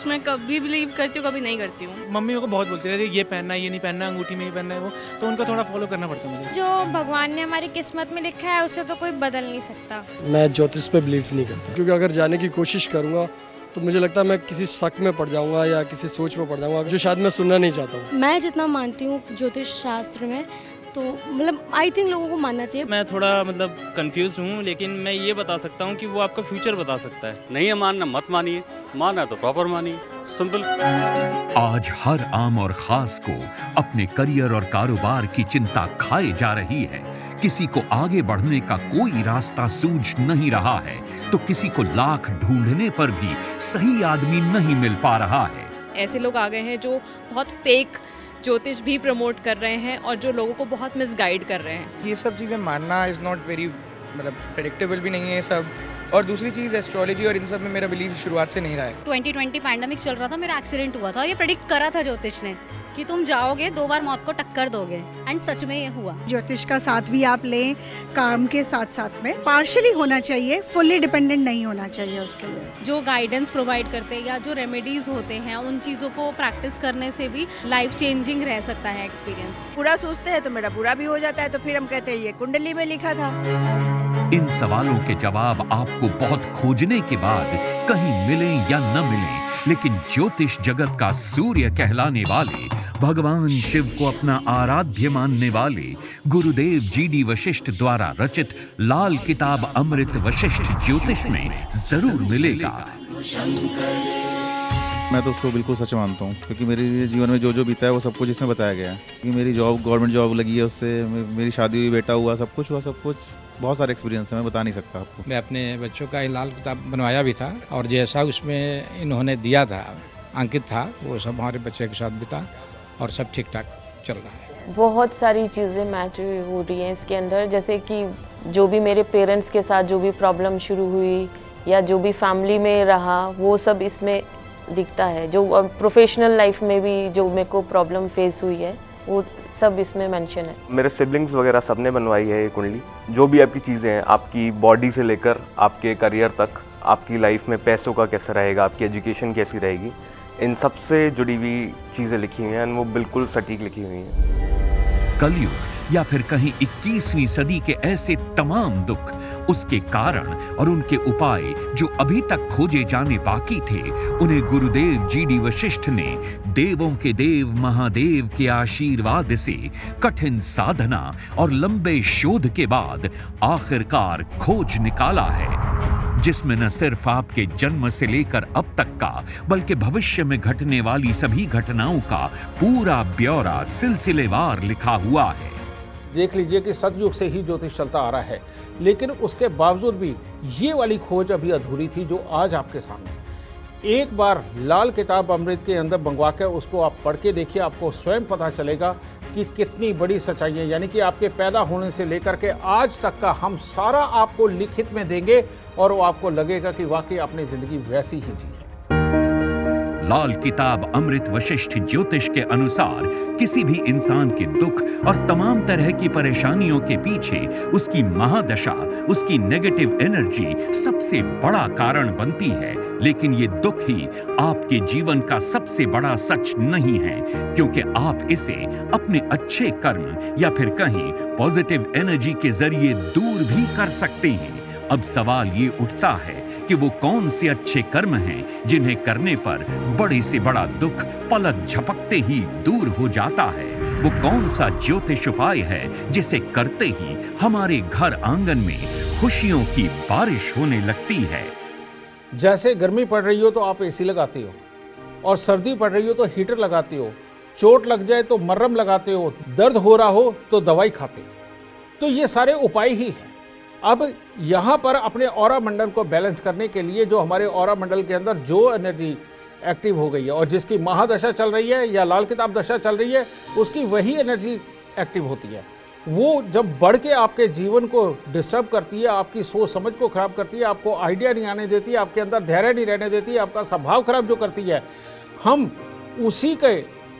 उसमें कभी बिलीव करती हूँ, कभी नहीं करती हूँ। मम्मी को बहुत बोलती रहती है ये पहनना है, ये नहीं पहनना, अंगूठी में ये पहनना है वो, तो उनको थोड़ा फॉलो करना पड़ता है मुझे। जो भगवान ने हमारी किस्मत में लिखा है उसे तो कोई बदल नहीं सकता। मैं ज्योतिष पे बिलीव नहीं करता, क्योंकि अगर जाने की कोशिश करूँगा तो मुझे लगता है मैं किसी शक में पड़ जाऊंगा या किसी सोच में पड़ जाऊंगा जो शायद मैं सुनना नहीं चाहता हूँ। मैं जितना मानती हूँ ज्योतिष शास्त्र में, तो मतलब आई थिंक लोगों को मानना चाहिए। मैं थोड़ा मतलब कंफ्यूज हूँ, लेकिन मैं ये बता सकता हूँ कि वो आपका फ्यूचर बता सकता है। नहीं है मानना मत मानिए, माना तो प्रॉपर मानिए, सिंपल। आज हर आम और खास को अपने करियर और कारोबार की चिंता खाए जा रही है। किसी को आगे बढ़ने का कोई रास्ता सूझ नहीं रहा है, तो किसी को लाख ढूंढने पर भी सही आदमी नहीं मिल पा रहा है। ऐसे लोग आ गए हैं जो बहुत फेक ज्योतिष भी प्रमोट कर रहे हैं और जो लोगों को बहुत मिसगाइड कर रहे हैं। ये सब चीज़ें मानना इज़ नॉट वेरी मतलब प्रेडिक्टेबल भी नहीं है ये सब। और दूसरी चीज़ एस्ट्रोलॉजी और इन सब में मेरा बिलीव शुरुआत से नहीं रहा है। 2020 पैंडेमिक चल रहा था, मेरा एक्सीडेंट हुआ था और ये प्रेडिक्ट करा था ज्योतिष ने कि तुम जाओगे 2 बार मौत को टक्कर दोगे, एंड सच में ये हुआ। ज्योतिष का साथ भी आप लें काम के साथ साथ में, पार्शियली होना चाहिए, फुल्ली डिपेंडेंट नहीं होना चाहिए उसके लिए। जो गाइडेंस प्रोवाइड करते हैं या जो रेमेडीज होते हैं उन चीज़ों को प्रैक्टिस करने से भी लाइफ चेंजिंग रह सकता है एक्सपीरियंस। पूरा सोचते हैं तो मेरा पूरा भी हो जाता है, तो फिर हम कहते हैं ये कुंडली में लिखा था। इन सवालों के जवाब आपको बहुत खोजने के बाद कहीं मिले या न मिले, लेकिन ज्योतिष जगत का सूर्य कहलाने वाले, भगवान शिव को अपना आराध्य मानने वाले गुरुदेव GD वशिष्ठ द्वारा रचित लाल किताब अमृत वशिष्ठ ज्योतिष में जरूर मिलेगा। मैं तो उसको बिल्कुल सच मानता हूँ, क्योंकि मेरे जीवन में जो जो बीता है वो सब कुछ इसमें बताया गया है। कि मेरी जॉब गवर्नमेंट जॉब लगी है, उससे मेरी शादी हुई, बेटा हुआ, सब कुछ हुआ, सब कुछ बहुत सारे एक्सपीरियंस है, मैं बता नहीं सकता आपको। मैं अपने बच्चों का लाल किताब बनवाया भी था और जैसा उसमें इन्होंने दिया था, अंकित था, वो सब हमारे बच्चे के साथ बिता और सब ठीक ठाक चल रहा है। बहुत सारी चीज़ें मैच हो रही हैं इसके अंदर, जैसे कि जो भी मेरे पेरेंट्स के साथ जो भी प्रॉब्लम शुरू हुई या जो भी फैमिली में रहा वो सब इसमें दिखता है। जो प्रोफेशनल लाइफ में भी जो मेरे को प्रॉब्लम फेस हुई है वो सब इसमें मेंशन है। मेरे सिबलिंग्स वगैरह सबने बनवाई है ये कुंडली। जो भी आपकी चीज़ें हैं, आपकी बॉडी से लेकर आपके करियर तक, आपकी लाइफ में पैसों का कैसा रहेगा, आपकी एजुकेशन कैसी रहेगी, इन सब से जुड़ी हुई चीज़ें लिखी हुई हैं, वो बिल्कुल सटीक लिखी हुई हैं। कलयुग या फिर कहीं 21वीं सदी के ऐसे तमाम दुख, उसके कारण और उनके उपाय जो अभी तक खोजे जाने बाकी थे, उन्हें गुरुदेव GD वशिष्ठ ने देवों के देव महादेव के आशीर्वाद से कठिन साधना और लंबे शोध के बाद आखिरकार खोज निकाला है, जिसमें न सिर्फ आपके जन्म से लेकर अब तक का, बल्कि भविष्य में घटने वाली सभी घटनाओं का पूरा ब्यौरा सिलसिलेवार लिखा हुआ है। देख लीजिए कि सतयुग से ही ज्योतिष चलता आ रहा है, लेकिन उसके बावजूद भी ये वाली खोज अभी अधूरी थी जो आज आपके सामने है। एक बार लाल किताब अमृत के अंदर मंगवा कर उसको आप पढ़ के देखिए, आपको स्वयं पता चलेगा कि कितनी बड़ी सच्चाई है। यानी कि आपके पैदा होने से लेकर के आज तक का हम सारा आपको लिखित में देंगे और वो आपको लगेगा कि वाकई आपने जिंदगी वैसी ही जी है। लाल किताब अमृत वशिष्ठ ज्योतिष के अनुसार किसी भी इंसान के दुख और तमाम तरह की परेशानियों के पीछे उसकी महादशा, उसकी नेगेटिव एनर्जी सबसे बड़ा कारण बनती है। लेकिन ये दुख ही आपके जीवन का सबसे बड़ा सच नहीं है, क्योंकि आप इसे अपने अच्छे कर्म या फिर कहीं पॉजिटिव एनर्जी के जरिए दूर भी कर सकते हैं। अब सवाल ये उठता है कि वो कौन से अच्छे कर्म हैं जिन्हें करने पर बड़े से बड़ा दुख पलक झपकते ही दूर हो जाता है। वो कौन सा ज्योतिष उपाय है जिसे करते ही हमारे घर आंगन में खुशियों की बारिश होने लगती है। जैसे गर्मी पड़ रही हो तो आप AC लगाते हो, और सर्दी पड़ रही हो तो हीटर लगाते हो, चोट लग जाए तो मर्रम लगाते हो, दर्द हो रहा हो तो दवाई खाते हो। तो ये सारे उपाय ही हैं। अब यहाँ पर अपने ऑरा मंडल को बैलेंस करने के लिए जो हमारे ऑरा मंडल के अंदर जो एनर्जी एक्टिव हो गई है और जिसकी महादशा चल रही है या लाल किताब दशा चल रही है, उसकी वही एनर्जी एक्टिव होती है। वो जब बढ़ के आपके जीवन को डिस्टर्ब करती है, आपकी सोच समझ को खराब करती है, आपको आइडिया नहीं आने देती, आपके अंदर धैर्य नहीं रहने देती, आपका स्वभाव खराब जो करती है, हम उसी के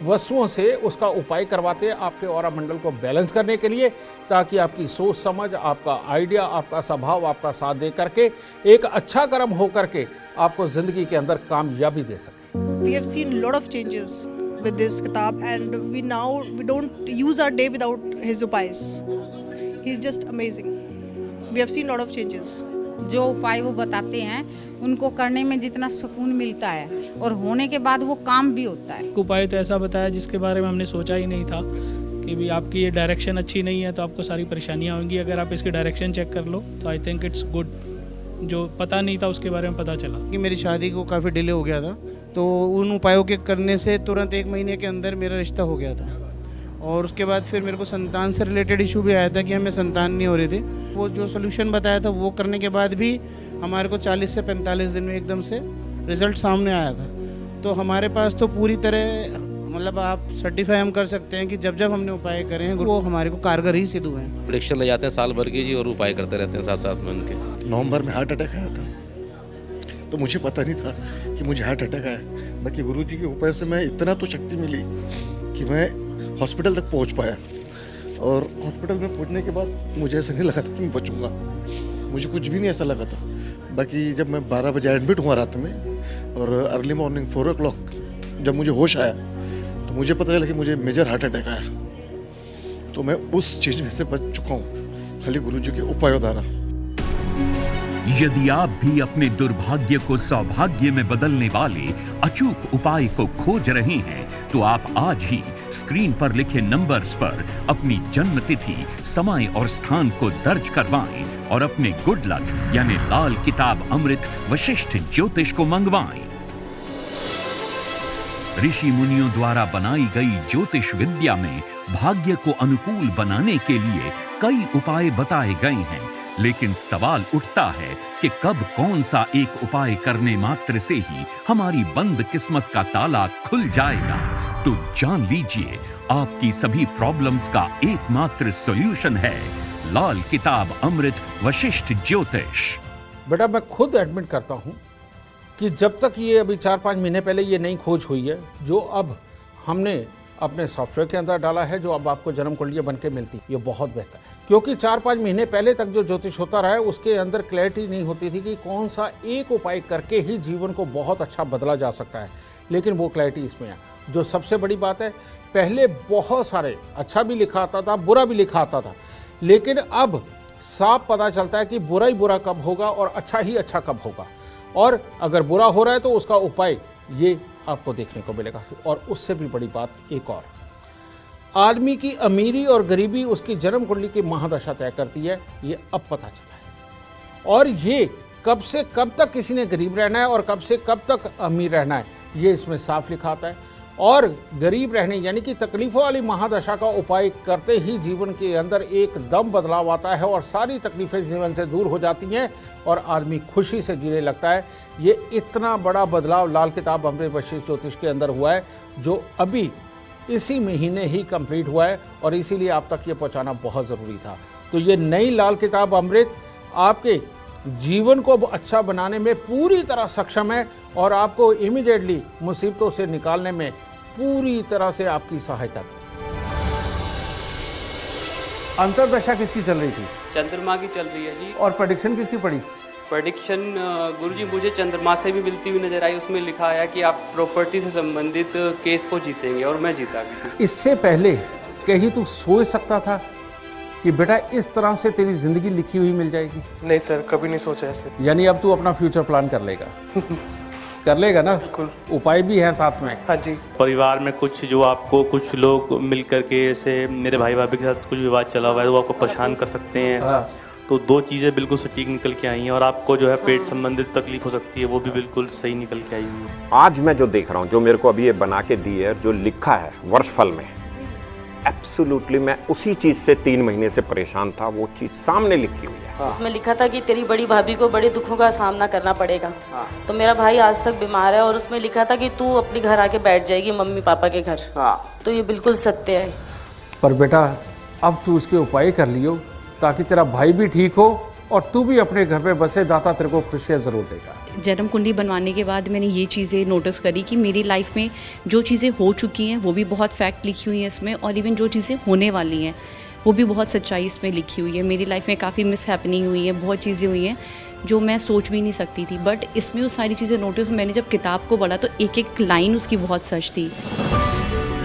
वस्तुओं से उसका उपाय करवाते हैं आपके ऑरा मंडल को बैलेंस करने के लिए, ताकि आपकी सोच समझ, आपका आइडिया, आपका स्वभाव आपका साथ दे करके एक अच्छा कर्म हो करके आपको ज़िंदगी के अंदर कामयाबी दे सके। We have seen lot of changes with this kitab and we don't use our day without his upays. He's just amazing. We have seen lot of changes. जो उपाय वो बताते हैं उनको करने में जितना सुकून मिलता है और होने के बाद वो काम भी होता है। उपाय तो ऐसा बताया जिसके बारे में हमने सोचा ही नहीं था कि भी आपकी ये डायरेक्शन अच्छी नहीं है तो आपको सारी परेशानियां होंगी। अगर आप इसकी डायरेक्शन चेक कर लो तो आई थिंक इट्स गुड। जो पता नहीं था उसके बारे में पता चला कि मेरी शादी को काफ़ी डिले हो गया था, तो उन उपायों के करने से तुरंत 1 महीने के अंदर मेरा रिश्ता हो गया था। और उसके बाद फिर मेरे को संतान से रिलेटेड इशू भी आया था कि हमें संतान नहीं हो रही थी। वो जो सोल्यूशन बताया था वो करने के बाद भी हमारे को 40 से 45 दिन में एकदम से रिज़ल्ट सामने आया था। तो हमारे पास तो पूरी तरह मतलब आप सर्टिफाई हम कर सकते हैं कि जब जब हमने उपाय करे हैं वो हमारे को कारगर ही सिद्ध हुए हैं। प्रेडिक्शन ले जाते हैं साल भर की जी और उपाय करते रहते हैं साथ साथ में उनके। नवंबर में हार्ट अटैक आया था, तो मुझे पता नहीं था कि मुझे हार्ट अटैक आया। बाकी गुरुजी के उपाय से मैं इतना तो शक्ति मिली कि मैं हॉस्पिटल तक पहुंच पाया। और हॉस्पिटल में पहुंचने के बाद मुझे ऐसा नहीं लगा था कि मैं बचूंगा, मुझे कुछ भी नहीं ऐसा लगा था। बाकी जब मैं 12 बजे एडमिट हुआ रात में और अर्ली मॉर्निंग 4 o'clock जब मुझे होश आया तो मुझे पता चला कि मुझे मेजर हार्ट अटैक आया। तो मैं उस चीज़ में से बच चुका हूँ खाली गुरुजी के उपायों द्वारा। यदि आप भी अपने दुर्भाग्य को सौभाग्य में बदलने वाले अचूक उपाय को खोज रहे हैं तो आप आज ही स्क्रीन पर लिखे नंबर्स पर अपनी जन्म तिथि, समय और स्थान को दर्ज करवाएं और अपने गुड लक यानी लाल किताब अमृत वशिष्ठ ज्योतिष को मंगवाएं। ऋषि मुनियों द्वारा बनाई गई ज्योतिष विद्या में भाग्य को अनुकूल बनाने के लिए कई उपाय बताए गए हैं, लेकिन सवाल उठता है कि कब कौन सा एक उपाय करने मात्र से ही हमारी बंद किस्मत का ताला खुल जाएगा। तो जान लीजिए, आपकी सभी प्रॉब्लम्स का एकमात्र सॉल्यूशन है लाल किताब अमृत वशिष्ठ ज्योतिष। बेटा मैं खुद एडमिट करता हूँ कि जब तक ये अभी 4-5 महीने पहले ये नई खोज हुई है जो अब हमने अपने सॉफ्टवेयर के अंदर डाला है, जो अब आपको जन्म कुंडली बन के मिलती, ये बहुत बेहतर है। क्योंकि 4-5 महीने पहले तक जो ज्योतिष होता रहा है उसके अंदर क्लैरिटी नहीं होती थी कि कौन सा एक उपाय करके ही जीवन को बहुत अच्छा बदला जा सकता है, लेकिन वो क्लैरिटी इसमें है। जो सबसे बड़ी बात है, पहले बहुत सारे अच्छा भी लिखा आता था, बुरा भी लिखा आता था, लेकिन अब साफ पता चलता है कि बुरा ही बुरा कब होगा और अच्छा ही अच्छा कब होगा। और अगर बुरा हो रहा है तो उसका उपाय ये आपको देखने को मिलेगा। और उससे भी बड़ी बात एक और, आदमी की अमीरी और गरीबी उसकी जन्म कुंडली की महादशा तय करती है, ये अब पता चला है। और ये कब से कब तक किसी ने गरीब रहना है और कब से कब तक अमीर रहना है, ये इसमें साफ लिखा आता है। और गरीब रहने यानी कि तकलीफ़ों वाली महादशा का उपाय करते ही जीवन के अंदर एकदम बदलाव आता है और सारी तकलीफ़ें जीवन से दूर हो जाती हैं और आदमी खुशी से जीने लगता है। ये इतना बड़ा बदलाव लाल किताब अमृत वशिष्ठ ज्योतिष के अंदर हुआ है जो अभी इसी महीने ही कंप्लीट हुआ है और इसीलिए आप तक ये पहुंचाना बहुत ज़रूरी था। तो ये नई लाल किताब अमृत आपके जीवन को अच्छा बनाने में पूरी तरह सक्षम है और आपको इमीडिएटली मुसीबतों से निकालने में पूरी तरह से आपकी सहायता करेगी। अंतर्दशा किसकी चल रही थी? चंद्रमा की चल रही है जी। और प्रेडिक्शन किसकी पड़ी? प्रेडिक्शन गुरुजी मुझे चंद्रमा से भी मिलती हुई नजर आई। उसमें लिखा आया कि आप प्रॉपर्टी से संबंधित केस को जीतेंगे और मैं जीता भी। इससे पहले कहीं तू सोच सकता था कि बेटा इस तरह से तेरी जिंदगी लिखी हुई मिल जाएगी? नहीं सर, कभी नहीं सोचा ऐसे। यानी अब तू अपना फ्यूचर प्लान कर लेगा? कर लेगा ना? बिल्कुल। उपाय भी है साथ में? हाँ जी। परिवार में कुछ जो आपको कुछ लोग मिल करके, जैसे मेरे भाई भाभी के साथ कुछ विवाद चला हुआ है, वो आपको परेशान कर सकते हैं। हाँ। तो 2 चीज़ें बिल्कुल सटीक निकल के आई हैं और आपको जो है पेट संबंधित तकलीफ हो सकती है, वो भी बिल्कुल सही निकल के आई हुई है। आज मैं जो देख रहा हूँ, जो मेरे को अभी ये बना के दी है, जो लिखा है वर्षफल में, एब्सोल्युटली मैं उसी चीज़ से 3 महीने से परेशान था, वो चीज़ सामने लिखी हुई है। उसमें लिखा था कि तेरी बड़ी भाभी को बड़े दुखों का सामना करना पड़ेगा। तो मेरा भाई आज तक बीमार है और उसमें लिखा था कि तू अपने घर आके बैठ जाएगी मम्मी पापा के घर। तो ये बिल्कुल सत्य है। पर बेटा अब तू उसके उपाय कर लियो ताकि तेरा भाई भी ठीक हो और तू भी अपने घर पे बसे, दाता तेरे को खुशियाँ ज़रूर देगा। जन्म कुंडली बनवाने के बाद मैंने ये चीज़ें नोटिस करी कि मेरी लाइफ में जो चीज़ें हो चुकी हैं वो भी बहुत फैक्ट लिखी हुई हैं इसमें, और इवन जो चीज़ें होने वाली हैं वो भी बहुत सच्चाई इसमें लिखी हुई है। मेरी लाइफ में काफ़ी मिस हैपनिंग हुई है, बहुत चीज़ें हुई हैं जो मैं सोच भी नहीं सकती थी, बट इसमें वो सारी चीज़ें नोटिस, मैंने जब किताब को पढ़ा तो एक एक लाइन उसकी बहुत सच थी।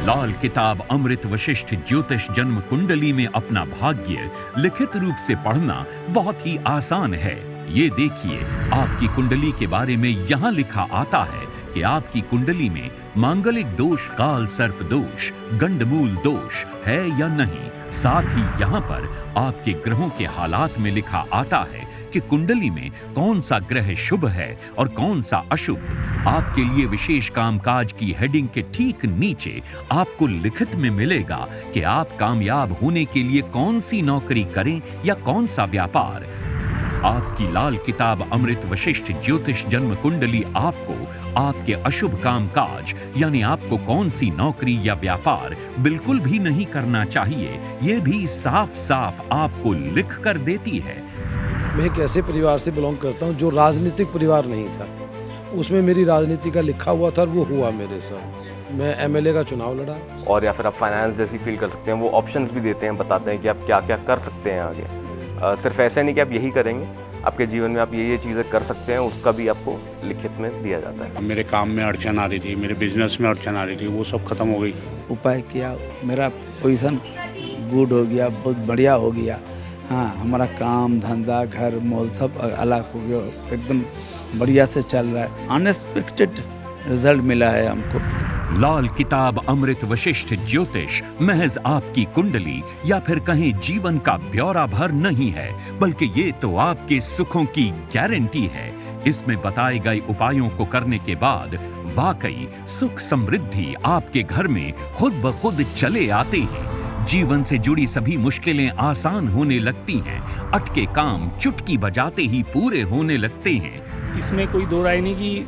लाल किताब अमृत वशिष्ठ ज्योतिष जन्म कुंडली में अपना भाग्य लिखित रूप से पढ़ना बहुत ही आसान है। ये देखिए, आपकी कुंडली के बारे में यहाँ लिखा आता है कि आपकी कुंडली में मांगलिक दोष, काल सर्प दोष, गंडमूल दोष है या नहीं। साथ ही यहाँ पर आपके ग्रहों के हालात में लिखा आता है कि कुंडली में कौन सा ग्रह शुभ है और कौन सा अशुभ। आपके लिए विशेष कामकाज की हेडिंग के ठीक नीचे आपको लिखित में मिलेगा कि आप कामयाब होने के लिए कौन सी नौकरी करें या कौन सा व्यापार। आपकी लाल किताब अमृत वशिष्ठ ज्योतिष जन्म कुंडली आपको आपके अशुभ कामकाज यानी आपको कौन सी नौकरी या व्यापार बिल्कुल भी नहीं करना चाहिए, ये भी साफ साफ आपको लिख कर देती है। मैं एक ऐसे परिवार से बिलोंग करता हूँ जो राजनीतिक परिवार नहीं था, उसमें मेरी राजनीति का लिखा हुआ था और वो हुआ मेरे साथ। मैं एमएलए का चुनाव लड़ा। और या फिर आप फाइनेंस जैसी फील कर सकते हैं, वो ऑप्शंस भी देते हैं, बताते हैं कि आप क्या क्या कर सकते हैं आगे। सिर्फ ऐसा नहीं कि आप यही करेंगे, आपके जीवन में आप ये चीज़ें कर सकते हैं, उसका भी आपको लिखित में दिया जाता है। मेरे काम में अड़चन आ रही थी, मेरे बिजनेस में अड़चन आ रही थी, वो सब खत्म हो गई। उपाय किया, मेरा पोजीशन गुड हो गया, बहुत बढ़िया हो गया। हाँ, हमारा काम धंधा घर मोल सब अलग हो गया, एकदम बढ़िया से चल रहा है। अनएक्सपेक्टेड रिजल्ट मिला है हमको। लाल किताब अमृत वशिष्ठ ज्योतिष महज आपकी कुंडली या फिर कहीं जीवन का ब्यौरा भर नहीं है, बल्कि ये तो आपके सुखों की गारंटी है। इसमें बताए गए उपायों को करने के बाद वाकई सुख समृद्धि आपके घर में खुद ब खुद चले आते हैं। जीवन से जुड़ी सभी मुश्किलें आसान होने लगती हैं, अटके काम चुटकी बजाते ही पूरे होने लगते हैं। इसमें कोई दो राय नहीं कि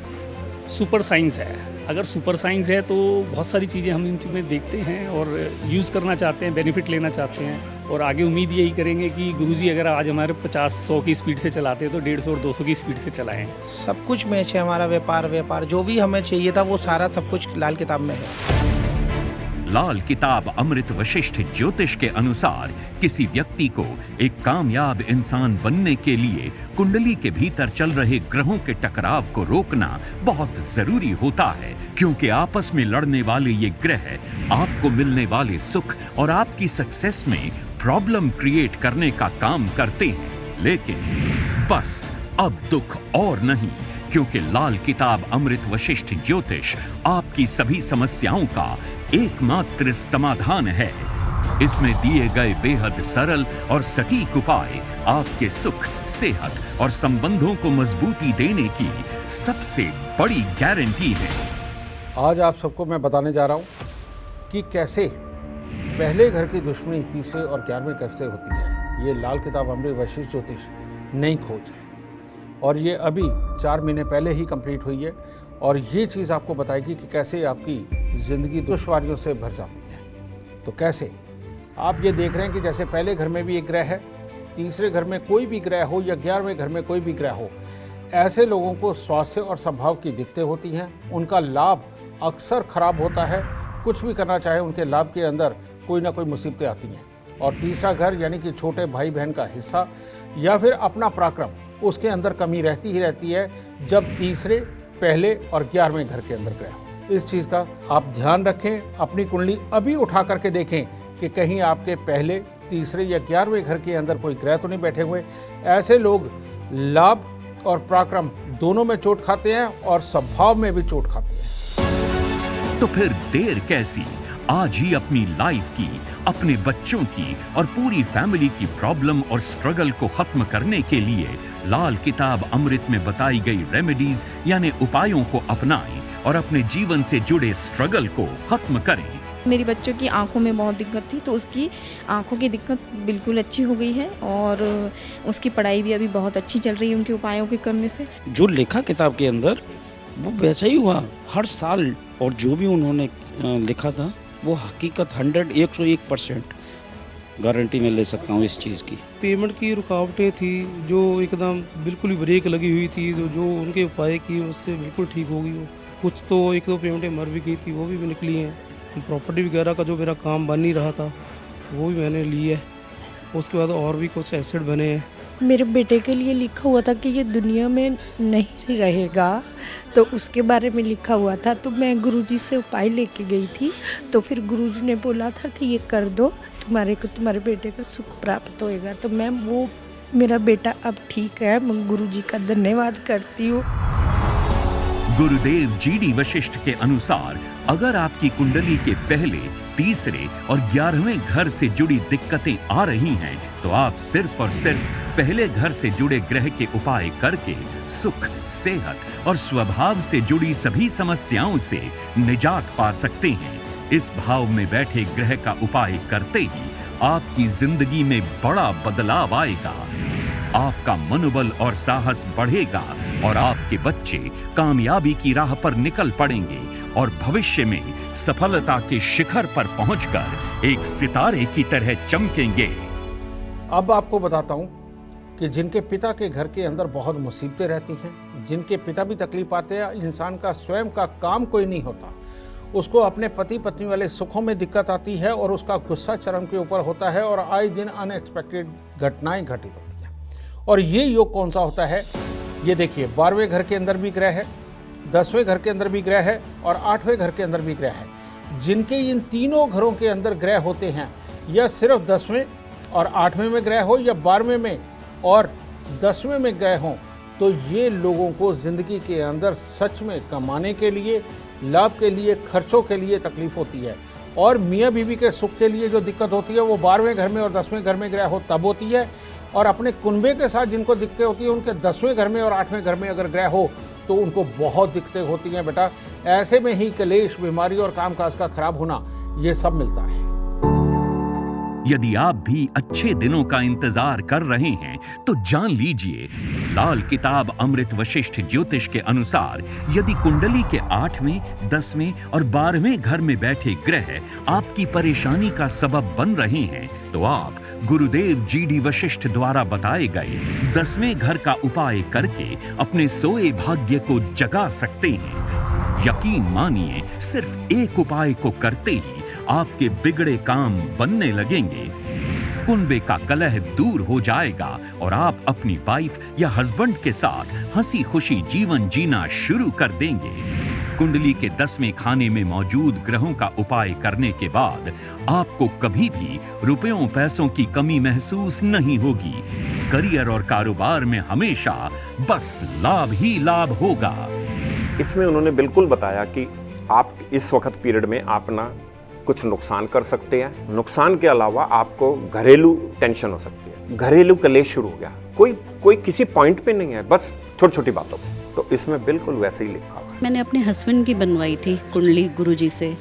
सुपर साइंस है। अगर सुपर साइंस है तो बहुत सारी चीज़ें हम इन चीज़ें देखते हैं और यूज़ करना चाहते हैं, बेनिफिट लेना चाहते हैं, और आगे उम्मीद यही करेंगे कि गुरुजी अगर आज हमारे 50-100 की स्पीड से चलाते हैं तो 150 और 200 की स्पीड से चलाएं। सब कुछ मैच है, हमारा व्यापार जो भी हमें चाहिए था वो सारा सब कुछ लाल किताब में है। लाल किताब अमृत वशिष्ठ ज्योतिष के अनुसार किसी व्यक्ति को एक कामयाब इंसान बनने के लिए कुंडली के भीतर चल रहे ग्रहों के टकराव को रोकना बहुत जरूरी होता है, क्योंकि आपस में लड़ने वाले ये ग्रह आपको मिलने वाले सुख और आपकी सक्सेस में प्रॉब्लम क्रिएट करने का काम करते हैं। लेकिन बस अब दुख और नहीं, क्योंकि लाल किताब अमृत वशिष्ठ ज्योतिष आपकी सभी समस्याओं का एकमात्र समाधान है। इसमें दिए गए बेहद सरल और सटीक उपाय आपके सुख, सेहत और संबंधों को मजबूती देने की सबसे बड़ी गारंटी है। आज आप सबको मैं बताने जा रहा हूँ कि कैसे पहले घर की दुश्मनी तीसरे और 11वें घर से होती है। ये लाल किताब अमृत वशिष्ठ ज्योतिष नई खोज है और ये अभी 4 महीने पहले ही कंप्लीट हुई है, और ये चीज़ आपको बताएगी कि कैसे आपकी ज़िंदगी दुश्वारियों से भर जाती है। तो कैसे आप ये देख रहे हैं कि जैसे पहले घर में भी एक ग्रह है, तीसरे घर में कोई भी ग्रह हो या 11वें घर में कोई भी ग्रह हो, ऐसे लोगों को स्वास्थ्य और स्वभाव की दिक्कतें होती हैं। उनका लाभ अक्सर खराब होता है, कुछ भी करना चाहे उनके लाभ के अंदर कोई ना कोई मुसीबतें आती हैं। और तीसरा घर यानी कि छोटे भाई बहन का हिस्सा या फिर अपना पराक्रम, उसके अंदर कमी रहती ही रहती है जब तीसरे, पहले और 11वें घर के अंदर ग्रह हो। इस चीज़ का आप ध्यान रखें। अपनी कुंडली अभी उठा करके देखें कि कहीं आपके पहले, तीसरे या 11वें घर के अंदर कोई ग्रह तो नहीं बैठे हुए। ऐसे लोग लाभ और पराक्रम दोनों में चोट खाते हैं और स्वभाव में भी चोट खाते हैं। तो फिर देर कैसी, आज ही अपनी लाइफ की, अपने बच्चों की और पूरी फैमिली की प्रॉब्लम और स्ट्रगल को खत्म करने के लिए लाल किताब अमृत में बताई गई रेमेडीज यानी उपायों को अपनाएं और अपने जीवन से जुड़े स्ट्रगल को खत्म करें। मेरी बच्चों की आंखों में बहुत दिक्कत थी, तो उसकी आंखों की दिक्कत बिल्कुल अच्छी हो गई है और उसकी पढ़ाई भी अभी बहुत अच्छी चल रही है उनके उपायों के करने से। जो लिखा किताब के अंदर वो वैसा ही हुआ हर साल, और जो भी उन्होंने लिखा था वो हकीकत 101% गारंटी मैं ले सकता हूँ इस चीज़ की। पेमेंट की रुकावटें थी जो एकदम बिल्कुल ही ब्रेक लगी हुई थी, तो जो उनके उपाय किए उससे बिल्कुल ठीक हो गई। वो कुछ तो 1-2 पेमेंटें मर भी गई थी, वो भी निकली हैं। प्रॉपर्टी वगैरह का जो मेरा काम बन नहीं रहा था वो भी मैंने लिया है। उसके बाद और भी कुछ एसेट बने हैं। मेरे बेटे के लिए लिखा हुआ था कि ये दुनिया में नहीं रहेगा, तो उसके बारे में लिखा हुआ था। तो मैं गुरुजी से उपाय लेके गई थी, तो फिर गुरुजी ने बोला था कि ये कर दो, तुम्हारे बेटे का सुख प्राप्त होएगा। तो मैम वो मेरा बेटा अब ठीक है, मैं गुरुजी का धन्यवाद करती हूँ। गुरुदेव GD वशिष्ठ के अनुसार अगर आपकी कुंडली के पहले, तीसरे और 11वें घर से जुड़ी दिक्कतें आ रही हैं, तो आप सिर्फ और सिर्फ पहले घर से जुड़े ग्रह के उपाय करके सुख, सेहत और स्वभाव से जुड़ी सभी समस्याओं से निजात पा सकते हैं। इस भाव में बैठे ग्रह का उपाय करते ही आपकी जिंदगी में बड़ा बदलाव आएगा। आपका मनोबल और साहस बढ़ेगा और आपके बच्चे कामयाबी की राह पर निकल पड़ेंगे और भविष्य में सफलता के शिखर पर पहुंचकर एक सितारे की तरह चमकेंगे। अब आपको बताता हूं कि जिनके पिता के घर के अंदर बहुत मुसीबतें रहती हैं, जिनके पिता भी तकलीफ आते हैं, इंसान का स्वयं का काम कोई नहीं होता, उसको अपने पति पत्नी वाले सुखों में दिक्कत आती है और उसका गुस्सा चरम के ऊपर होता है और आए दिन अनएक्सपेक्टेड घटनाएं घटित होती हैं। और ये योग कौन सा होता है, ये देखिए 12वें घर के अंदर भी ग्रह है, 10वें घर के अंदर भी ग्रह है और 8वें घर के अंदर भी ग्रह है। जिनके इन तीनों घरों के अंदर ग्रह होते हैं, या सिर्फ 10वें और 8वें में ग्रह हो या 12वें में और 10वें में ग्रह हो, तो ये लोगों को जिंदगी के अंदर सच में कमाने के लिए, लाभ के लिए, खर्चों के लिए तकलीफ होती है। और मियाँ बीवी के सुख के लिए जो दिक्कत होती है वो 12वें घर में और 10वें घर में ग्रह हो तब होती है। और अपने कुनबे के साथ जिनको दिक्कतें होती है, उनके 10वें घर में और 8वें घर में अगर ग्रह हो तो उनको बहुत दिक्कतें होती हैं बेटा। ऐसे में ही कलेश, बीमारी और कामकाज का खराब होना, ये सब मिलता है। यदि आप भी अच्छे दिनों का इंतजार कर रहे हैं तो जान लीजिए, लाल किताब अमृत वशिष्ठ ज्योतिष के अनुसार यदि कुंडली के 8वें, 10वें और 12वें घर में बैठे ग्रह आपकी परेशानी का सबब बन रहे हैं, तो आप गुरुदेव GD वशिष्ठ द्वारा बताए गए 10वें घर का उपाय करके अपने सोए भाग्य को जगा सकते हैं। यकीन मानिए, सिर्फ एक उपाय को करते ही आपके बिगड़े काम बनने लगेंगे, कुनबे का कलह दूर हो जाएगा और आप अपनी वाइफ या हस्बैंड के साथ हंसी खुशी जीवन जीना शुरू कर देंगे। कुंडली के 10वें खाने में मौजूद ग्रहों का उपाय करने के बाद आपको कभी भी रुपयों पैसों की कमी महसूस नहीं होगी। करियर और कारोबार में हमेशा बस लाभ ही लाभ होगा। इसमें उन्होंने बिल्कुल बताया कि आप इस वक्त पीरियड में आप ना कुछ नुकसान कर सकते हैं। नुकसान के अलावा आपको घरेलू टेंशन हो सकती है, घरेलू कलेश शुरू हो गया, कोई किसी पॉइंट पे नहीं है, बस छोटी छोटी बातों पे। तो इसमें बिल्कुल वैसे ही लिखा हुआ है। मैंने अपने हस्बैंड की बनवाई थी कुंडली गुरुजी से,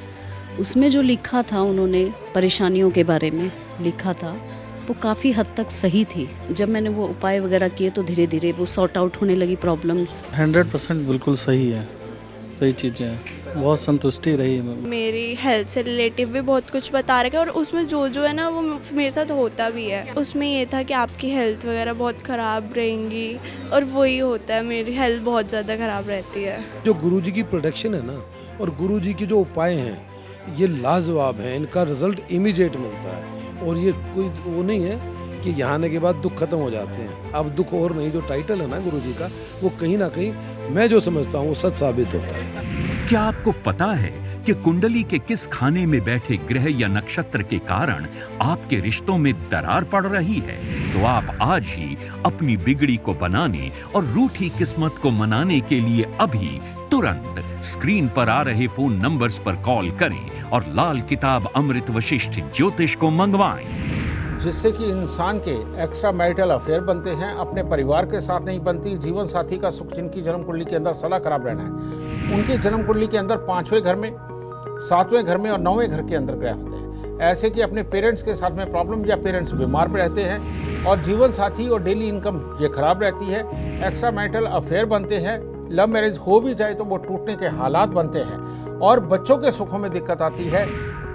उसमें जो लिखा था, उन्होंने परेशानियों के बारे में लिखा था, वो काफ़ी हद तक सही थी। जब मैंने वो उपाय वगैरह किए तो धीरे धीरे वो सॉर्ट आउट होने लगी प्रॉब्लम्स। 100% बिल्कुल सही है, सही चीज़ें हैं, बहुत संतुष्टि रही। मेरी हेल्थ से रिलेटिव भी बहुत कुछ बता रखा है और उसमें जो है ना वो मेरे साथ होता भी है। उसमें ये था कि आपकी हेल्थ वगैरह बहुत ख़राब रहेंगी और वही होता है, मेरी हेल्थ बहुत ज़्यादा ख़राब रहती है। जो गुरुजी की प्रोटेक्शन है ना और गुरुजी के जो उपाय हैं, ये लाजवाब हैं, इनका रिजल्ट इमीडिएट मिलता है। और ये कोई वो नहीं है कि यहाँ आने के बाद दुख खत्म हो जाते हैं। अब दुख और नहीं, जो टाइटल है ना गुरुजी का, वो कहीं ना कहीं मैं जो समझता हूँ वो सच साबित होता है। क्या आपको पता है कि कुंडली के किस खाने में बैठे ग्रह या नक्षत्र के कारण आपके रिश्तों में दरार पड़ रही है? तो आप आज ही अपनी बिगड़ी को बनाने और रूठी किस्मत को मनाने के लिए अभी तुरंत स्क्रीन पर आ रहे फोन नंबर्स पर कॉल करें और लाल किताब अमृत वशिष्ठ ज्योतिष को मंगवाएं, जिससे कि इंसान के एक्स्ट्रा मैरिटल अफेयर बनते हैं, अपने परिवार के साथ नहीं बनती। जीवन साथी का सुख, जिनकी जन्म कुंडली के अंदर सदा खराब रहना है, उनकी जन्म कुंडली के अंदर 5वें घर में, 7वें घर में और 9वें घर के अंदर ग्रह होते हैं। ऐसे कि अपने पेरेंट्स के साथ में प्रॉब्लम या पेरेंट्स बीमार पे रहते हैं और जीवन साथी और डेली इनकम ये खराब रहती है। एक्स्ट्रा मैरिटल अफेयर बनते हैं, लव मैरिज हो भी जाए तो वो टूटने के हालात बनते हैं और बच्चों के सुखों में दिक्कत आती है।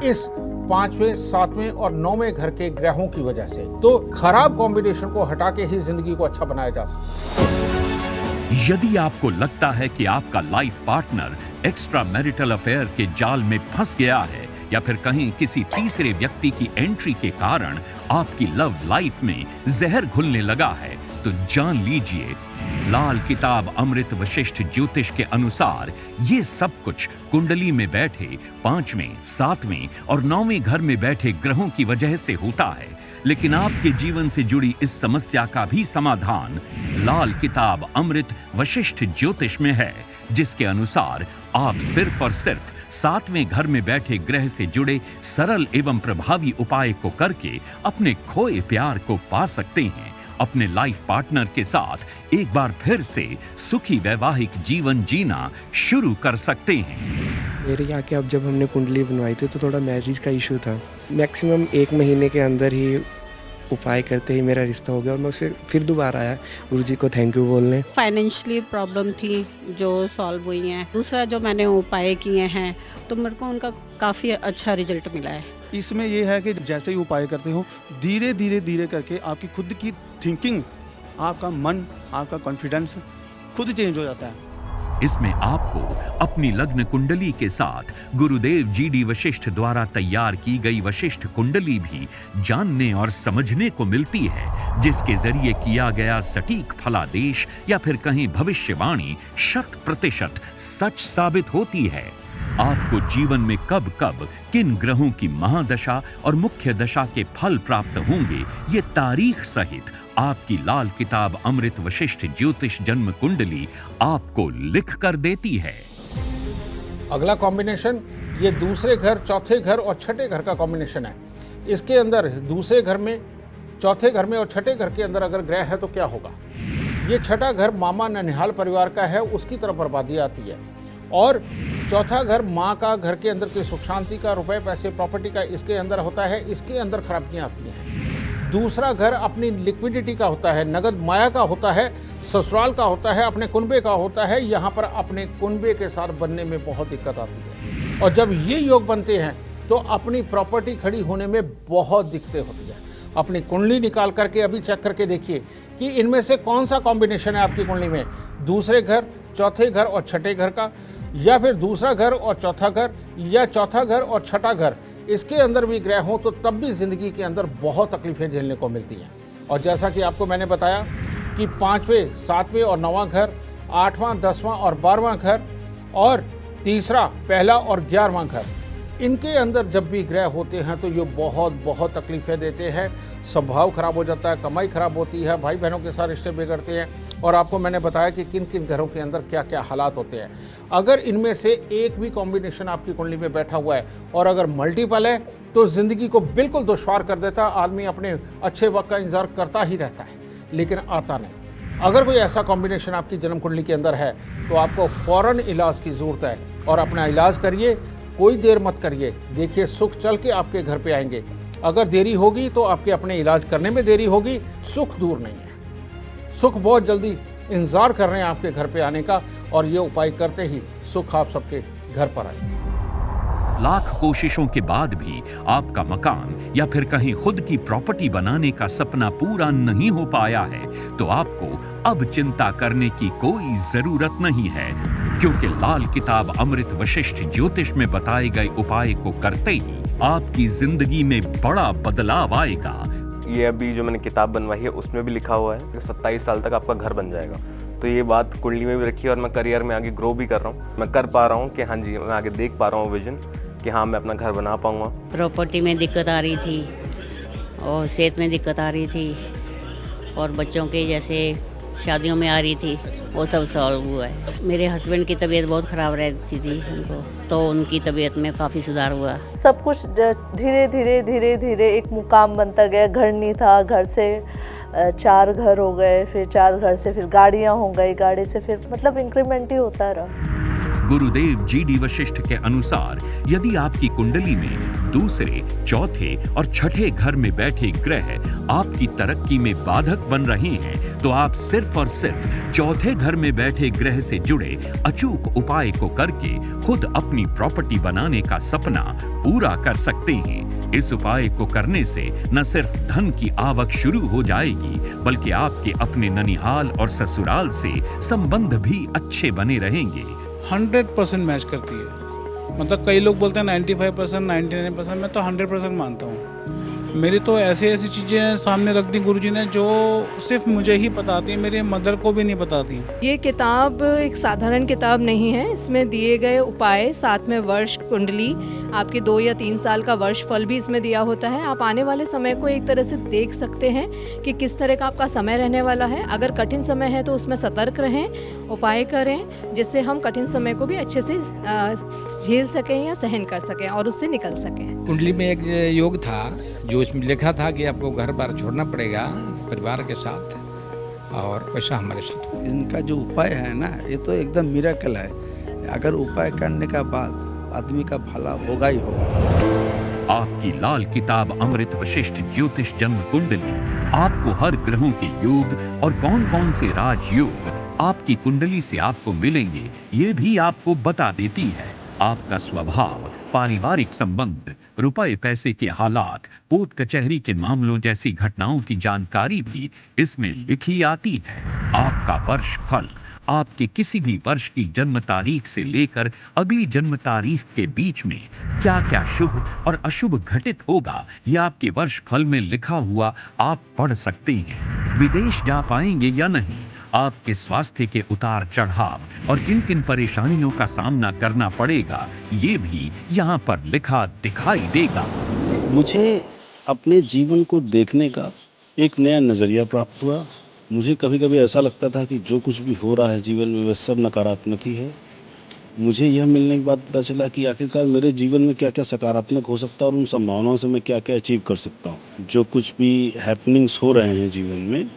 इस 5वें, 7वें और 9वें घर के ग्रहों की वजह से। तो खराब कॉम्बिनेशन को हटा के ही जिंदगी को अच्छा बनाया जा सकता है। यदि आपको लगता है कि आपका life partner extra marital affair के जाल में फंस गया है या फिर कहीं किसी तीसरे व्यक्ति की एंट्री के कारण आपकी लव लाइफ में जहर घुलने लगा है, तो जान लीजिए लाल किताब अमृत वशिष्ठ ज्योतिष के अनुसार ये सब कुछ कुंडली में बैठे 5वें, 7वें और 9वें घर में बैठे ग्रहों की वजह से होता है। लेकिन आपके जीवन से जुड़ी इस समस्या का भी समाधान लाल किताब अमृत वशिष्ठ ज्योतिष में है, जिसके अनुसार आप सिर्फ और सिर्फ 7वें घर में बैठे ग्रह से जुड़े सरल एवं प्रभावी उपाय को करके अपने खोए प्यार को पा सकते हैं। अपने लाइफ पार्टनर के साथ एक बार फिर से सुखी वैवाहिक जीवन जीना शुरू कर सकते हैं। मेरे यहाँ के अब जब हमने कुंडली बनवाई थी तो थोड़ा मैरिज का इशू था। मैक्सिमम 1 महीने के अंदर ही उपाय करते ही मेरा रिश्ता हो गया और मैं उससे फिर दोबारा आया गुरुजी को थैंक यू बोलने। फाइनेंशियली प्रॉब्लम थी जो सॉल्व हुई हैं। दूसरा जो मैंने उपाय किए हैं तो मेरे को उनका काफ़ी अच्छा रिजल्ट मिला है। इसमें यह है कि जैसे ही उपाय करते हो धीरे धीरे धीरे करके आपकी खुद की थिंकिंग, आपका मन, आपका कॉन्फिडेंस खुद चेंज हो जाता है। इसमें आपको अपनी लग्न कुंडली के साथ गुरुदेव GD वशिष्ठ द्वारा तैयार की गई वशिष्ठ कुंडली भी जानने और समझने को मिलती है, जिसके जरिए किया गया सटीक फलादेश या फिर कहीं भविष्यवाणी 100% सच साबित होती है। आपको जीवन में कब कब किन ग्रहों की महादशा और मुख्य दशा के फल प्राप्त होंगे, ये तारीख सहित आपकी लाल किताब अमृत वशिष्ठ ज्योतिष जन्म कुंडली आपको लिख कर देती है। अगला कॉम्बिनेशन ये दूसरे घर, चौथे घर और छठे घर का कॉम्बिनेशन है। इसके अंदर दूसरे घर में, चौथे घर में और छठे घर के अंदर अगर ग्रह है तो क्या होगा। ये छठा घर मामा ननिहाल परिवार का है, उसकी तरफ बर्बादी आती है। और चौथा घर माँ का, घर के अंदर की सुख शांति का, रुपए पैसे प्रॉपर्टी का इसके अंदर होता है, इसके अंदर खराबियाँ आती हैं। दूसरा घर अपनी लिक्विडिटी का होता है, नगद माया का होता है, ससुराल का होता है, अपने कुनबे का होता है। यहाँ पर अपने कुनबे के साथ बनने में बहुत दिक्कत आती है। और जब ये योग बनते हैं तो अपनी प्रॉपर्टी खड़ी होने में बहुत दिक्कतें होती है। अपनी कुंडली निकाल करके अभी चेक करके देखिए कि इनमें से कौन सा कॉम्बिनेशन है आपकी कुंडली में, दूसरे घर, चौथे घर और छठे घर का, या फिर दूसरा घर और चौथा घर, या चौथा घर और छठा घर। इसके अंदर भी ग्रह हो तो तब भी जिंदगी के अंदर बहुत तकलीफें झेलने को मिलती हैं। और जैसा कि आपको मैंने बताया कि 5वें, 7वें और 9वां घर, 8वां, 10वां और 12वां घर, और तीसरा, पहला और 11वां घर, इनके अंदर जब भी ग्रह होते हैं तो ये बहुत तकलीफें देते हैं। स्वभाव खराब हो जाता है, कमाई खराब होती है, भाई बहनों के साथ रिश्ते बिगड़ते हैं। और आपको मैंने बताया कि किन किन घरों के अंदर क्या क्या हालात होते हैं। अगर इनमें से एक भी कॉम्बिनेशन आपकी कुंडली में बैठा हुआ है और अगर मल्टीपल है तो ज़िंदगी को बिल्कुल दुश्वार कर देता है। आदमी अपने अच्छे वक्त का इंतजार करता ही रहता है लेकिन आता नहीं। अगर कोई ऐसा कॉम्बिनेशन आपकी जन्म कुंडली के अंदर है तो आपको फ़ौरन इलाज की ज़रूरत है और अपना इलाज करिए, कोई देर मत करिए। देखिए सुख चल के आपके घर पे आएंगे। अगर देरी होगी तो आपके अपने इलाज करने में देरी होगी, सुख दूर नहीं है। सुख बहुत जल्दी इंतजार कर रहे हैं आपके घर पे आने का, और ये उपाय करते ही सुख आप सबके घर पर आएगा। लाख कोशिशों के बाद भी आपका मकान या फिर कहीं खुद की प्रॉपर्टी बनाने का सपना पूरा नहीं हो पाया है तो आपको अब चिंता करने की कोई जरूरत नहीं है, क्योंकि लाल किताब अमृत वशिष्ठ ज्योतिष में बताए गए उपाय को करते ही आपकी जिंदगी में बड़ा बदलाव आएगा। ये अभी जो मैंने किताब बनवाई है उसमें भी लिखा हुआ है कि 27 साल तक आपका घर बन जाएगा। तो ये बात कुंडली में भी रखी है और मैं करियर में आगे ग्रो भी कर रहा हूँ। मैं कर पा रहा हूँ कि हाँ जी, मैं आगे देख पा रहा हूँ विजन कि हाँ मैं अपना घर बना पाऊँगा। प्रॉपर्टी में दिक्कत आ रही थी और सेहत में दिक्कत आ रही थी और बच्चों के जैसे शादियों में आ रही थी, वो सब सॉल्व हुआ है। मेरे हस्बैंड की तबीयत बहुत ख़राब रहती थी उनको, तो उनकी तबीयत में काफ़ी सुधार हुआ। सब कुछ धीरे धीरे धीरे धीरे एक मुकाम बनता गया। घर नहीं था, घर से 4 घर हो गए, फिर 4 घर से फिर गाड़ियाँ हो गई, गाड़ी से फिर मतलब इंक्रीमेंट ही होता रहा। गुरुदेव GD वशिष्ठ के अनुसार यदि आपकी कुंडली में दूसरे, चौथे और छठे घर में बैठे ग्रह आपकी तरक्की में बाधक बन रहे हैं, तो आप सिर्फ और सिर्फ चौथे घर में बैठे ग्रह से जुड़े अचूक उपाय को करके खुद अपनी प्रॉपर्टी बनाने का सपना पूरा कर सकते हैं। इस उपाय को करने से न सिर्फ धन की आवक शुरू हो जाएगी, बल्कि आपके अपने ननिहाल और ससुराल से संबंध भी अच्छे बने रहेंगे। 100% मैच करती है। मतलब कई लोग बोलते हैं 95%, 99%, मैं तो 100% मानता हूँ। मेरी तो ऐसी चीज़ें सामने रख दी गुरुजी ने जो सिर्फ मुझे ही बताती है, मेरे मदर को भी नहीं बताती। ये किताब एक साधारण किताब नहीं है। इसमें दिए गए उपाय, साथ में वर्ष कुंडली, आपके 2 या 3 साल का वर्ष फल भी इसमें दिया होता है। आप आने वाले समय को एक तरह से देख सकते हैं कि किस तरह का आपका समय रहने वाला है। अगर कठिन समय है तो उसमें सतर्क रहें, उपाय करें, जिससे हम कठिन समय को भी अच्छे से झेल सकें या सहन कर सकें और उससे निकल सकें। कुंडली में एक योग था जो इसमें लिखा था कि आपको घर बार छोड़ना पड़ेगा परिवार के साथ, और वैसा हमारे साथ। इनका जो उपाय है ना, ये तो एकदम मिरेकल है। अगर उपाय करने का बाद आदमी का भला होगा ही होगा। आपकी लाल किताब अमृत वशिष्ठ ज्योतिष जन्म कुंडली आपको हर ग्रहों के योग और कौन कौन से राजयोग आपकी कुंडली से आपको मिलेंगे, ये भी आपको बता देती है। आपका स्वभाव, पारिवारिक संबंध, रुपए पैसे के हालात, कोर्ट कचहरी के मामलों जैसी घटनाओं की जानकारी भी इसमें लिखी आती है। आपका वर्ष फल, आपके किसी भी वर्ष की जन्म तारीख से लेकर अगली जन्म तारीख के बीच में क्या क्या शुभ और अशुभ घटित होगा, यह आपके वर्ष फल में लिखा हुआ आप पढ़ सकते हैं। विदेश जा पाएंगे या नहीं, आपके स्वास्थ्य के उतार चढ़ाव और किन किन परेशानियों का सामना करना पड़ेगा, ये भी यहाँ पर लिखा दिखाई देगा। मुझे अपने जीवन को देखने का एक नया नज़रिया प्राप्त हुआ। मुझे कभी कभी ऐसा लगता था कि जो कुछ भी हो रहा है जीवन में वह सब नकारात्मक ही है। मुझे यह मिलने के बाद पता चला कि आखिरकार मेरे जीवन में क्या क्या सकारात्मक हो सकता है और उन संभावनाओं से मैं क्या क्या अचीव कर सकता हूँ। जो कुछ भी हैपनिंग्स हो रहे हैं जीवन में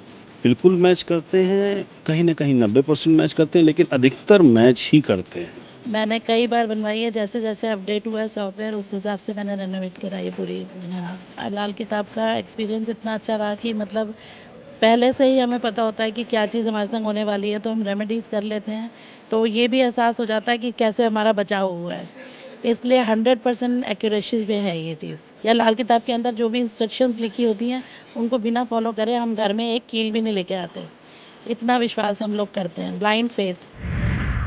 बिल्कुल मैच करते हैं, कहीं ना कहीं 90% मैच करते हैं, लेकिन अधिकतर मैच ही करते हैं। मैंने कई बार बनवाई है, जैसे जैसे अपडेट हुआ है सॉफ्टवेयर उस हिसाब से मैंने रेनोवेट कराई है पूरी। लाल किताब का एक्सपीरियंस इतना अच्छा रहा कि मतलब पहले से ही हमें पता होता है कि क्या चीज़ हमारे संग होने वाली है, तो हम रेमेडीज़ कर लेते हैं, तो ये भी एहसास हो जाता है कि कैसे हमारा बचाव हुआ है। इसलिए 100% एक्यूरेसी पे है ये चीज़। या लाल किताब के अंदर जो भी इंस्ट्रक्शंस लिखी होती हैं उनको बिना फॉलो करे हम घर में एक कील भी नहीं लेके आते। इतना विश्वास हम लोग करते हैं, ब्लाइंड फेथ।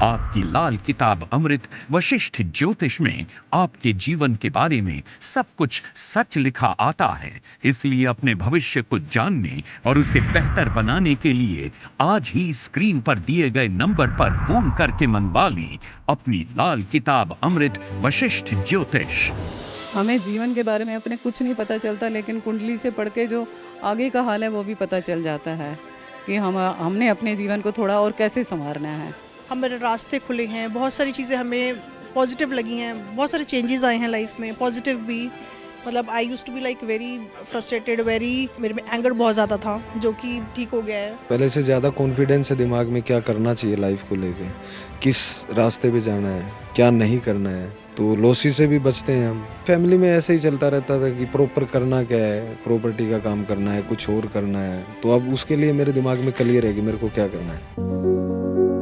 आपकी लाल किताब अमृत वशिष्ठ ज्योतिष में आपके जीवन के बारे में सब कुछ सच लिखा आता है। इसलिए अपने भविष्य को जानने और उसे बेहतर बनाने के लिए आज ही स्क्रीन पर दिए गए नंबर पर फोन करके मंगवा लें अपनी लाल किताब अमृत वशिष्ठ ज्योतिष। हमें जीवन के बारे में अपने कुछ नहीं पता चलता, लेकिन कुंडली से पढ़ के जो आगे का हाल है वो भी पता चल जाता है कि हमने अपने जीवन को थोड़ा और कैसे संवारना है। हमारे रास्ते खुले हैं, बहुत सारी चीज़ें हमें पॉजिटिव लगी हैं, बहुत सारे चेंजेस आए हैं लाइफ में, पॉजिटिव भी। मतलब I used to be like very frustrated, मेरे में एंगर बहुत ज़्यादा था, जो कि ठीक हो गया है। पहले से ज़्यादा कॉन्फिडेंस है दिमाग में, क्या करना चाहिए लाइफ को लेके, किस रास्ते पे जाना है, क्या नहीं करना है, तो लॉसी से भी बचते हैं हम। फैमिली में ऐसे ही चलता रहता था कि प्रॉपर करना क्या है, प्रॉपर्टी का काम करना है, कुछ और करना है, तो अब उसके लिए मेरे दिमाग में क्लियर है कि मेरे को क्या करना है।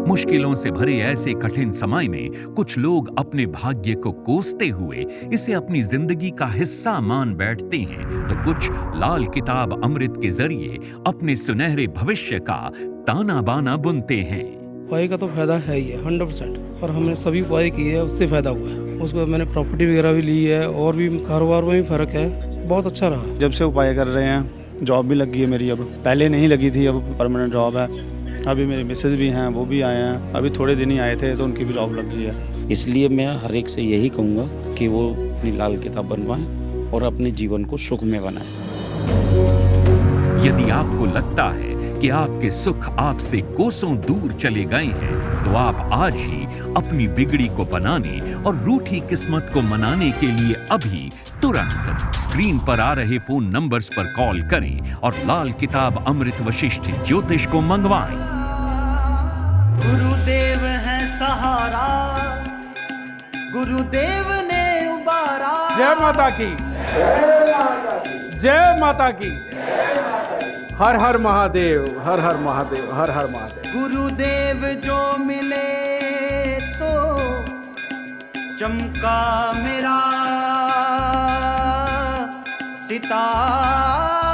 मुश्किलों से भरे ऐसे कठिन समय में कुछ लोग अपने भाग्य को कोसते हुए इसे अपनी जिंदगी का हिस्सा मान बैठते हैं, तो कुछ लाल किताब अमृत के जरिए अपने सुनहरे भविष्य का ताना बाना बुनते हैं। उपाय का तो फायदा है ही है 100%, और हमने सभी उपाय किए हैं, उससे फायदा हुआ है। उसके बाद मैंने प्रॉपर्टी वगैरह भी ली है और भी कारोबार में भी फर्क है, बहुत अच्छा रहा। जब से उपाय कर रहे हैं जॉब भी लग गई है मेरी, अब पहले नहीं लगी थी, अब परमानेंट जॉब है। अभी मेरे मिसेज भी हैं, वो भी आए हैं, अभी थोड़े दिन ही आए थे तो उनकी भी जॉब लग गई है। इसलिए मैं हर एक से यही कहूँगा कि वो अपनी लाल किताब बनवाएं और अपने जीवन को सुख में बनाएं। यदि आपको लगता है कि आपके सुख आपसे कोसों दूर चले गए हैं, तो आप आज ही अपनी बिगड़ी को बनाने और रूठी किस्मत को मनाने के लिए अभी तुरंत स्क्रीन पर आ रहे फोन नंबर्स पर कॉल करें और लाल किताब अमृत वशिष्ठ ज्योतिष को मंगवाएं। गुरुदेव है सहारा, गुरुदेव ने उबारा। जय माता की, जय माता की। हर हर महादेव, हर हर महादेव, हर हर महादेव। गुरुदेव जो मिले तो चमका मेरा सितारा।